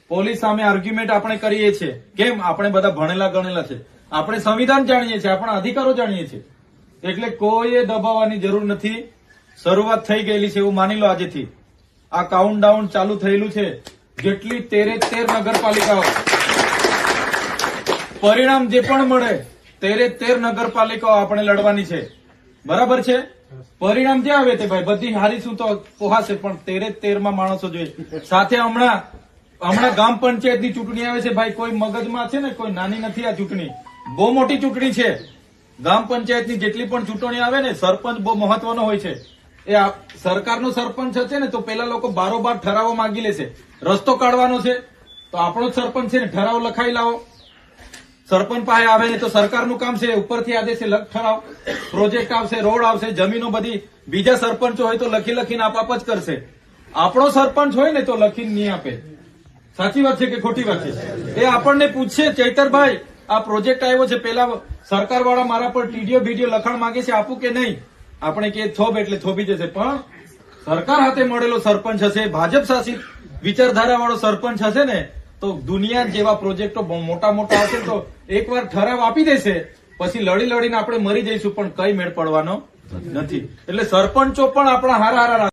Police સામે argument આપણે કરીએ છીએ. કેમ? આપણે બધા ભણેલા ગણેલા છે, આપણે સંવિધાન જાણીએ છીએ, આપણા અધિકારો જાણીએ છીએ, એટલે કોઈએ દબાવવાની જરૂર નથી. શરૂઆત થઈ ગયેલી છે એવું માની લો. આજથી આ કાઉન્ટડાઉન ચાલુ થયેલું છે. જેટલી 13 નગરપાલિકાઓ, પરિણામ જે પણ મળે 13 નગરપાલિકાઓ આપણે લડવાની છે. બરાબર છે? પરિણામ જે આવે તે ભાઈ બધી હારીશું તો પોહાશે, પણ 13 માં માણસો જોઈએ સાથે. હમણાં ગામ પંચાયતની ચૂંટણી આવે છે ભાઈ, કોઈ મગજમાં છે ને, કોઈ નાની નથી આ ચૂંટણી, બહુ મોટી ચૂંટણી છે. ગામ પંચાયતની જેટલી પણ ચૂંટણી આવે ને, સરપંચ બહુ મહત્વનો હોય છે. એ સરકારનો સરપંચ હશે ને તો પેલા લોકો બારોબાર ઠરાવો માંગી લેશે. રસ્તો કાઢવાનો છે તો આપણો જ સરપંચ છે ને, ઠરાવ લખાઈ લાવો. સરપંચ પાસે આવે ને તો સરકારનું કામ છે, ઉપરથી આદેશ લખ ઠરાવ, પ્રોજેક્ટ આવશે, રોડ આવશે, જમીનો બધી બીજા સરપંચો હોય તો લખીને આપ જ કરશે. આપણો સરપંચ હોય ને તો લખીને નહીં આપે. સાચી વાત છે કે ખોટી વાત છે? એ આપણને પૂછશે, ચૈતરભાઈ આ પ્રોજેક્ટ આવ્યો છે, પેલા સરકાર વાળા મારા પર ટીડીઓ બીડીઓ લખાણ માંગે છે, આપું કે નહીં? આપણે કે થોબ એટલે થોભી જશે. પણ સરકાર હાથે મળેલો સરપંચ હશે, ભાજપ શાસિત વિચારધારા વાળો સરપંચ હશે ને તો દુનિયા જેવા પ્રોજેક્ટો મોટા મોટા હશે તો એકવાર ઠરાવ આપી દેશે, પછી લડીને આપણે મરી જઈશું, પણ કઈ મેળ પડવાનો નથી. એટલે સરપંચો પણ આપણા હારા